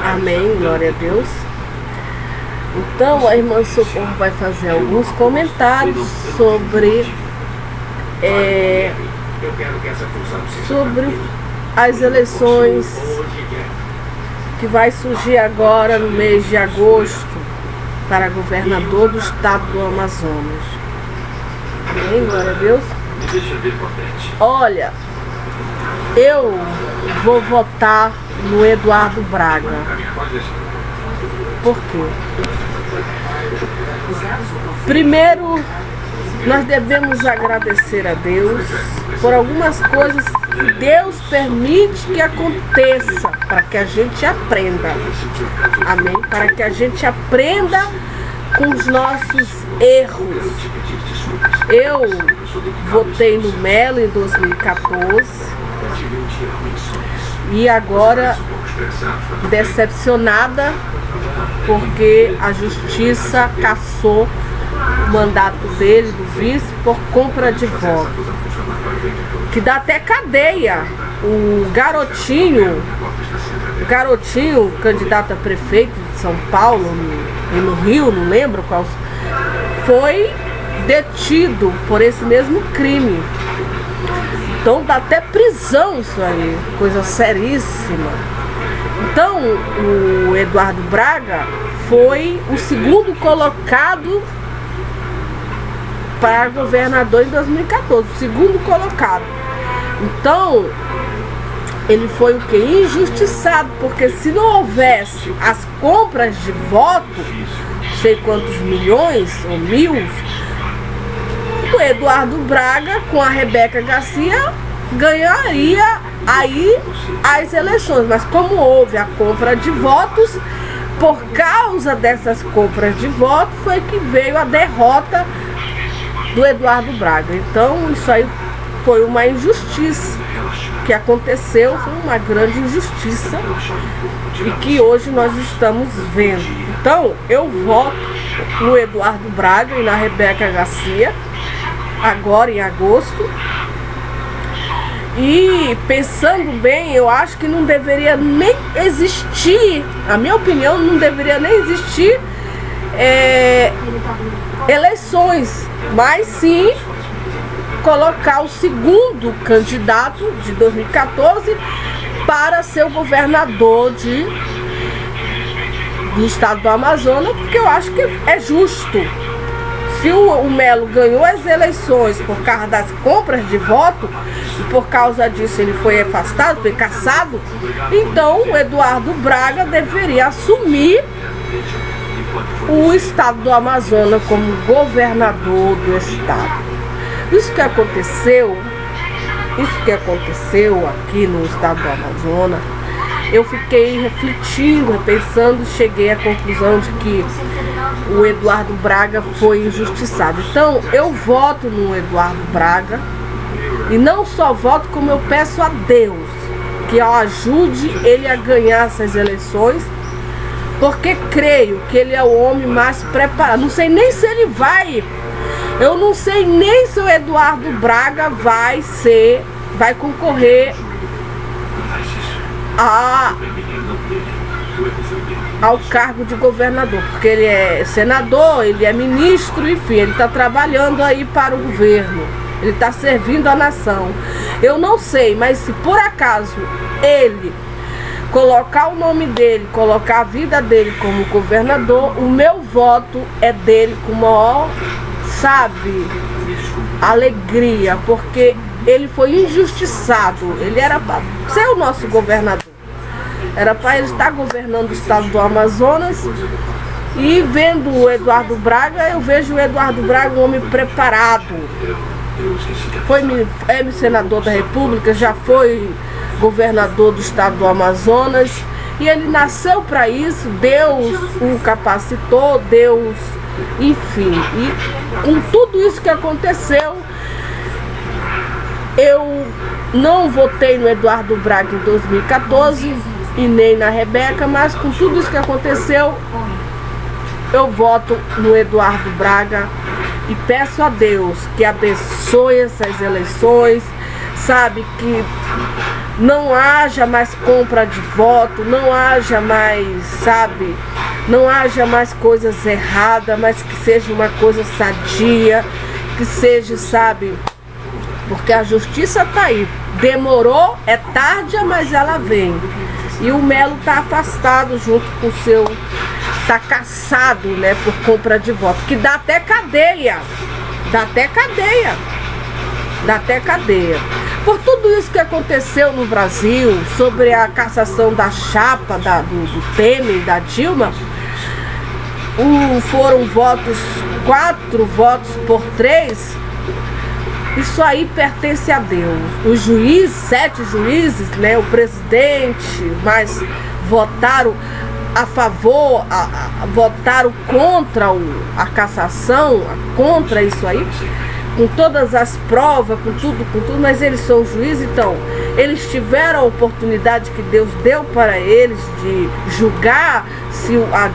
Amém, glória a Deus. Então a irmã Socorro vai fazer alguns comentários sobre as eleições que vai surgir agora no mês de agosto para governador do estado do Amazonas. Amém, glória a Deus. Olha, eu vou votar no Eduardo Braga. Por quê? Primeiro, nós devemos agradecer a Deus por algumas coisas que Deus permite que aconteça, para que a gente aprenda. Amém? Para que a gente aprenda com os nossos erros. Eu votei no Melo em 2014 e agora decepcionada porque a justiça cassou o mandato dele, do vice, por compra de voto, que dá até cadeia. O garotinho, candidato a prefeito de São Paulo e no Rio, não lembro qual, foi detido por esse mesmo crime. Então dá até prisão isso aí, coisa seríssima. Então o Eduardo Braga foi o segundo colocado para governador em 2014, o segundo colocado. Então ele foi o que? Injustiçado, porque se não houvesse as compras de voto, não sei quantos milhões ou mil, o Eduardo Braga com a Rebeca Garcia ganharia aí as eleições. Mas como houve a compra de votos, por causa dessas compras de votos foi que veio a derrota do Eduardo Braga. Então isso aí foi uma injustiça que aconteceu, foi uma grande injustiça e que hoje nós estamos vendo. Então eu voto no Eduardo Braga e na Rebeca Garcia agora em agosto. E pensando bem, eu acho que não deveria nem existir, a minha opinião, não deveria nem existir eleições, mas sim colocar o segundo candidato de 2014 para ser o governador do estado do Amazonas, porque eu acho que é justo. Se o Melo ganhou as eleições por causa das compras de voto, e por causa disso ele foi afastado, foi cassado, então o Eduardo Braga deveria assumir o estado do Amazonas como governador do estado. Isso que aconteceu aqui no estado do Amazonas, eu fiquei refletindo, pensando, cheguei à conclusão de que o Eduardo Braga foi injustiçado. Então eu voto no Eduardo Braga e não só voto, como eu peço a Deus que ajude ele a ganhar essas eleições, porque creio que ele é o homem mais preparado. Não sei nem se ele vai, eu não sei nem se o Eduardo Braga vai concorrer ao cargo de governador, porque ele é senador, ele é ministro, enfim, ele está trabalhando aí para o governo, ele está servindo a nação. Eu não sei, mas se por acaso ele colocar o nome dele, colocar a vida dele como governador, o meu voto é dele com maior, alegria, porque ele foi injustiçado. Ele era para ser o nosso governador, era para ele estar governando o estado do Amazonas. E vendo o Eduardo Braga, eu vejo o Eduardo Braga um homem preparado. É senador da República, já foi governador do estado do Amazonas, e ele nasceu para isso. Deus o capacitou, Deus, enfim. E com tudo isso que aconteceu, eu não votei no Eduardo Braga em 2014 e nem na Rebeca, mas com tudo isso que aconteceu, eu voto no Eduardo Braga e peço a Deus que abençoe essas eleições, que não haja mais compra de voto, não haja mais, sabe, não haja mais coisas erradas, mas que seja uma coisa sadia, que seja, sabe, porque a justiça tá aí, demorou, é tarde, mas ela vem. E o Melo tá afastado junto com o seu, tá caçado, né, por compra de voto, que dá até cadeia, dá até cadeia, dá até cadeia. Por tudo isso que aconteceu no Brasil, sobre a cassação da chapa do Temer e da Dilma, foram votos, 4 votos por 3, isso aí pertence a Deus. Os juízes, 7 juízes, né, o presidente, mas votaram a favor, votaram contra a cassação, contra isso aí, com todas as provas, com tudo, mas eles são juízes, então eles tiveram a oportunidade que Deus deu para eles de julgar se a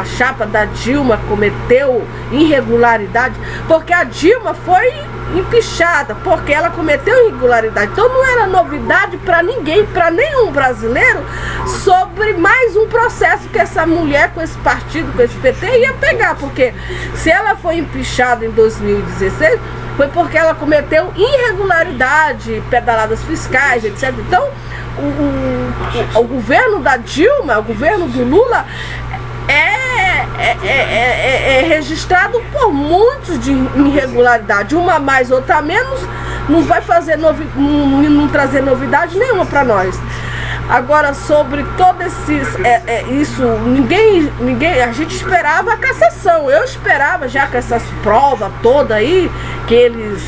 chapa da Dilma cometeu irregularidade, porque a Dilma foi empichada, porque ela cometeu irregularidade. Então não era novidade para ninguém, para nenhum brasileiro, sobre mais um processo que essa mulher com esse partido, com esse PT ia pegar, porque se ela foi empichada em 2016, foi porque ela cometeu irregularidade, pedaladas fiscais, etc. Então o governo da Dilma, o governo do Lula é registrado por muitos de irregularidade, uma mais, outra menos, não vai fazer não trazer novidade nenhuma para nós. Agora, sobre todo isso, ninguém, a gente esperava a cassação. Eu esperava, já que essas provas todas aí, que eles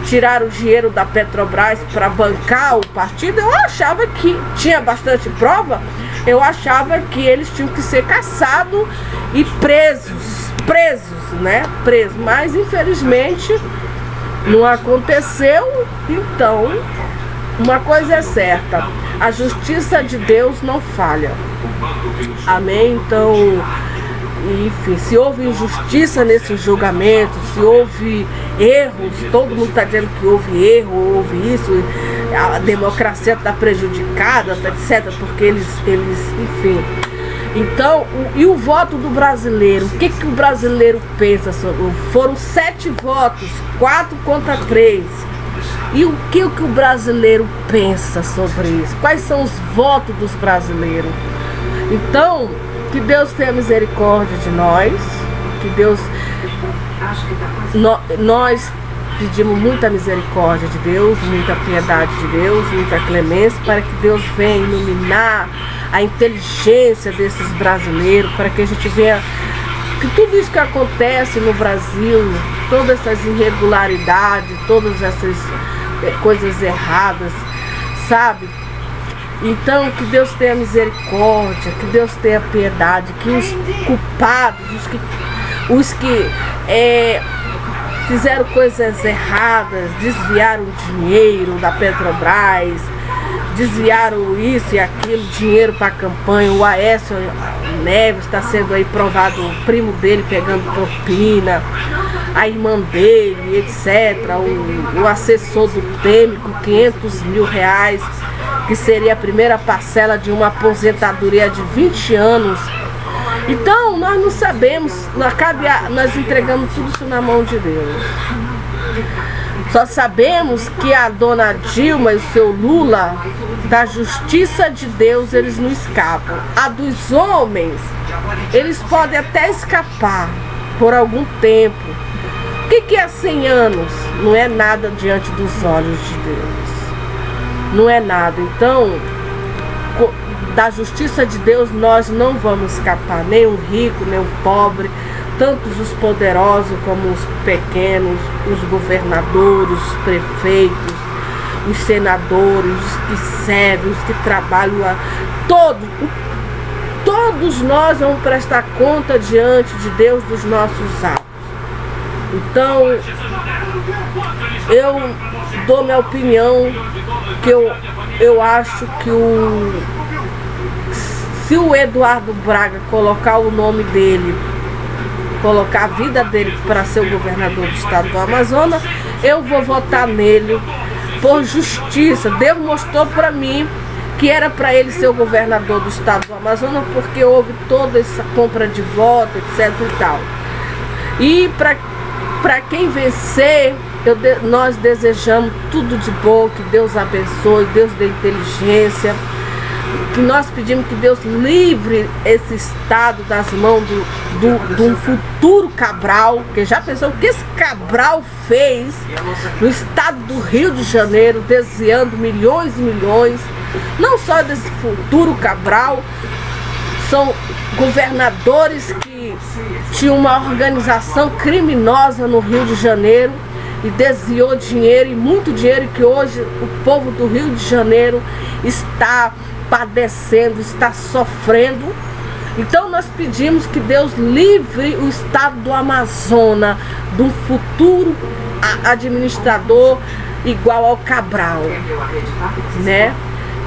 tiraram o dinheiro da Petrobras para bancar o partido, eu achava que tinha bastante prova, eu achava que eles tinham que ser caçados e presos, né? Presos. Mas, infelizmente, não aconteceu. Então, uma coisa é certa, a justiça de Deus não falha. Amém? Então, enfim, se houve injustiça nesse julgamento, se houve erros, todo mundo está dizendo que houve erro, houve isso, a democracia está prejudicada, etc., porque eles, enfim. Então, e o voto do brasileiro? O que o brasileiro pensa sobre? Foram 7 votos, 4 contra 3. E o que o brasileiro pensa sobre isso? Quais são os votos dos brasileiros? Então, que Deus tenha misericórdia de nós, que Deus... Nós pedimos muita misericórdia de Deus, muita piedade de Deus, muita clemência, para que Deus venha iluminar a inteligência desses brasileiros, para que a gente veja que tudo isso que acontece no Brasil, todas essas irregularidades, todas essas coisas erradas, sabe? Então, que Deus tenha misericórdia, que Deus tenha piedade, que os culpados, os que fizeram coisas erradas, desviaram dinheiro da Petrobras, desviaram isso e aquilo, dinheiro para a campanha. O Aécio Neves está sendo aí provado, o primo dele pegando propina, a irmã dele, etc. O assessor do Temer com 500 mil reais, que seria a primeira parcela de uma aposentadoria de 20 anos. Então, nós não sabemos, nós entregamos tudo isso na mão de Deus. Só sabemos que a dona Dilma e o seu Lula, da justiça de Deus, eles não escapam. A dos homens, eles podem até escapar por algum tempo. O que é 100 anos? Não é nada diante dos olhos de Deus. Não é nada. Então, da justiça de Deus nós não vamos escapar, nem o rico, nem o pobre, tantos os poderosos como os pequenos, os governadores, os prefeitos, os senadores, os que servem, os que trabalham, todos nós vamos prestar conta diante de Deus dos nossos atos. Então, eu dou minha opinião, que eu acho que se o Eduardo Braga colocar o nome dele, colocar a vida dele para ser o governador do estado do Amazonas, eu vou votar nele, por justiça. Deus mostrou para mim que era para ele ser o governador do estado do Amazonas, porque houve toda essa compra de voto, etc e tal. E para quem vencer, nós desejamos tudo de bom, que Deus abençoe, Deus dê inteligência, que nós pedimos que Deus livre esse estado das mãos de um futuro Cabral, que já pensou o que esse Cabral fez no estado do Rio de Janeiro, desviando milhões e milhões, não só desse futuro Cabral, são governadores que tinham uma organização criminosa no Rio de Janeiro e desviou dinheiro, e muito dinheiro, que hoje o povo do Rio de Janeiro está padecendo, está sofrendo. Então nós pedimos que Deus livre o estado do Amazonas de um futuro administrador igual ao Cabral, né?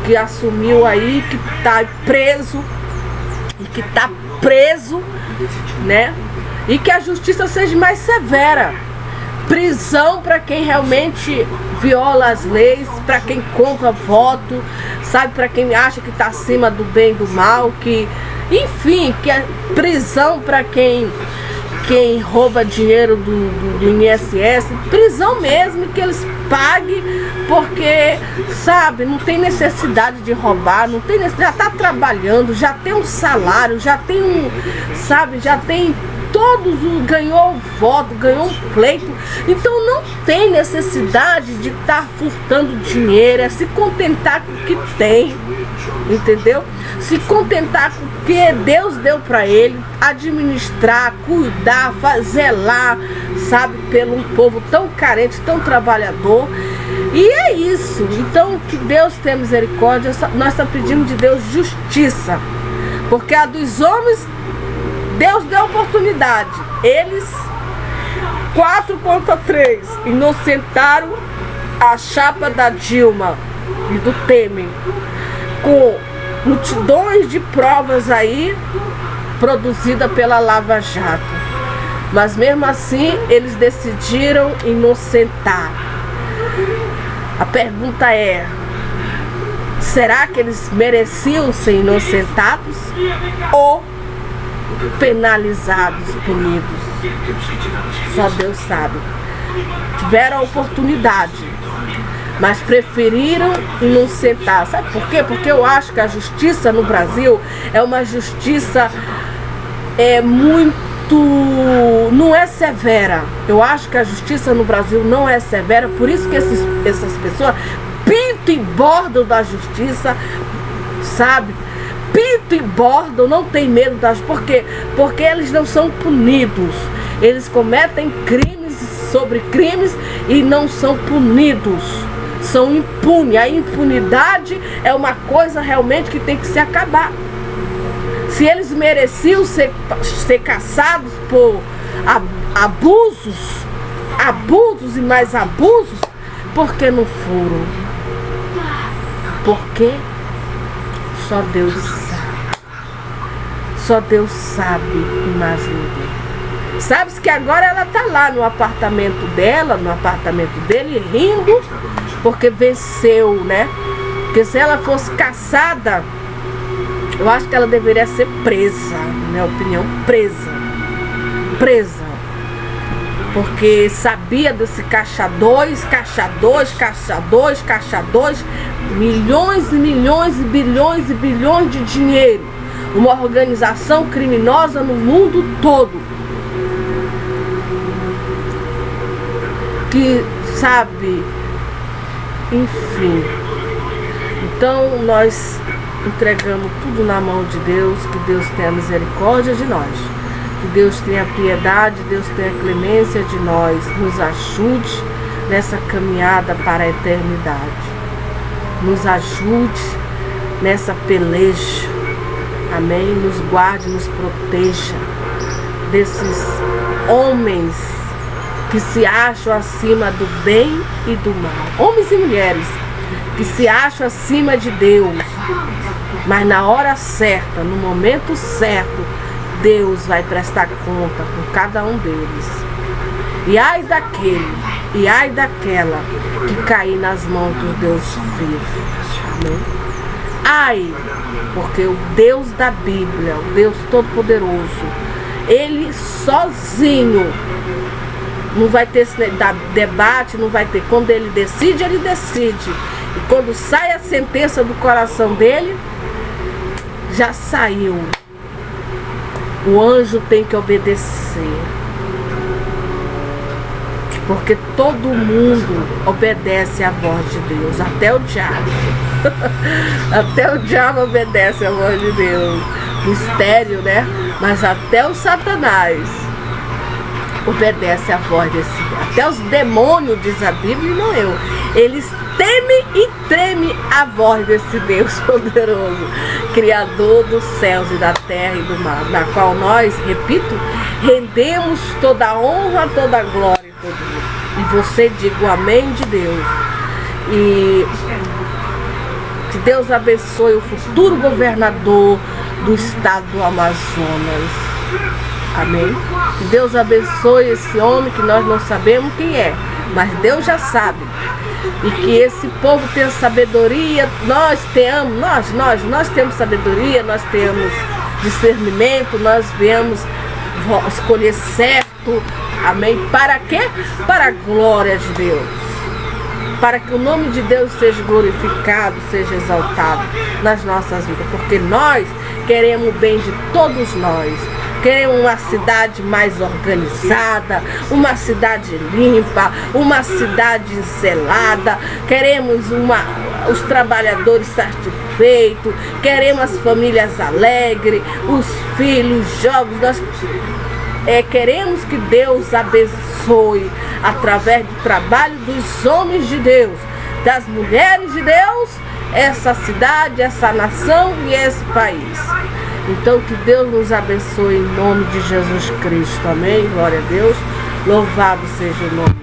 Que assumiu aí, que está preso, e que está preso, né? E que a justiça seja mais severa. Prisão para quem realmente viola as leis, para quem compra voto, sabe, para quem acha que está acima do bem e do mal, que, enfim, que é prisão para quem rouba dinheiro do INSS, prisão mesmo, que eles paguem, porque, sabe, não tem necessidade de roubar, não tem necessidade, já está trabalhando, já tem um salário, já tem sabe, já tem ganhou voto, ganhou um pleito, então não tem necessidade de estar furtando dinheiro, é se contentar com o que tem, entendeu? Se contentar com o que Deus deu para ele, administrar, cuidar, zelar, sabe, pelo um povo tão carente, tão trabalhador. E é isso. Então que Deus tenha misericórdia. Nós estamos pedindo de Deus justiça, porque a dos homens Deus deu oportunidade. Eles 4-3 inocentaram a chapa da Dilma e do Temer com multidões de provas aí produzida pela Lava Jato. Mas mesmo assim eles decidiram inocentar. A pergunta é: será que eles mereciam ser inocentados ou penalizados, punidos? Só Deus sabe. Tiveram a oportunidade, mas preferiram inocentar. Sabe por quê? Porque eu acho que a justiça no Brasil é uma justiça não é severa. Eu acho que a justiça no Brasil não é severa, por isso que essas pessoas pintam e bordam da justiça, sabe? Pinto e bordam, não tem medo das... Por quê? Porque eles não são punidos. Eles cometem crimes sobre crimes e não são punidos. São impunes. A impunidade é uma coisa realmente que tem que se acabar. Se eles mereciam ser caçados por abusos e mais abusos, por que não foram? Por quê? Só Deus sabe. Só Deus sabe e mais ninguém. Sabe-se que agora ela tá lá no apartamento dela, no apartamento dele, rindo, porque venceu, né? Porque se ela fosse caçada, eu acho que ela deveria ser presa, na minha opinião, presa. Porque sabia desse caixa 2, milhões e milhões e bilhões e bilhões de dinheiro. Uma organização criminosa no mundo todo. Que, sabe, enfim. Então nós entregamos tudo na mão de Deus, que Deus tenha misericórdia de nós. Que Deus tenha piedade, Deus tenha clemência de nós, nos ajude nessa caminhada para a eternidade. Nos ajude nessa peleja, amém? Nos guarde, nos proteja desses homens que se acham acima do bem e do mal. Homens e mulheres que se acham acima de Deus, mas na hora certa, no momento certo, Deus vai prestar conta com cada um deles. E ai daquele e ai daquela que cair nas mãos do Deus vivo. Amém? Ai, porque o Deus da Bíblia, o Deus Todo-Poderoso, Ele sozinho, não vai ter esse debate, não vai ter. Quando Ele decide, Ele decide. E quando sai a sentença do coração dele, já saiu. O anjo tem que obedecer. Porque todo mundo obedece à voz de Deus, até o diabo. Até o diabo obedece à voz de Deus. Mistério, né? Mas até o Satanás obedece à voz desse Deus. Até os demônios, diz a Bíblia, e não eu. Eles temem e tremem a voz desse Deus poderoso, Criador dos céus e da terra e do mar, na qual nós, repito, rendemos toda a honra, toda a glória e todo mundo. E você diga o amém de Deus. E que Deus abençoe o futuro governador do estado do Amazonas. Amém? Que Deus abençoe esse homem que nós não sabemos quem é, mas Deus já sabe. E que esse povo tenha sabedoria, nós temos sabedoria, nós temos discernimento, nós viemos escolher certo. Amém? Para quê? Para a glória de Deus. Para que o nome de Deus seja glorificado, seja exaltado nas nossas vidas. Porque nós queremos o bem de todos nós. Queremos uma cidade mais organizada, uma cidade limpa, uma cidade zelada. Queremos os trabalhadores satisfeitos, queremos as famílias alegres, os filhos jovens. Nós queremos que Deus abençoe através do trabalho dos homens de Deus, das mulheres de Deus, essa cidade, essa nação e esse país. Então que Deus nos abençoe em nome de Jesus Cristo. Amém? Glória a Deus. Louvado seja o nome.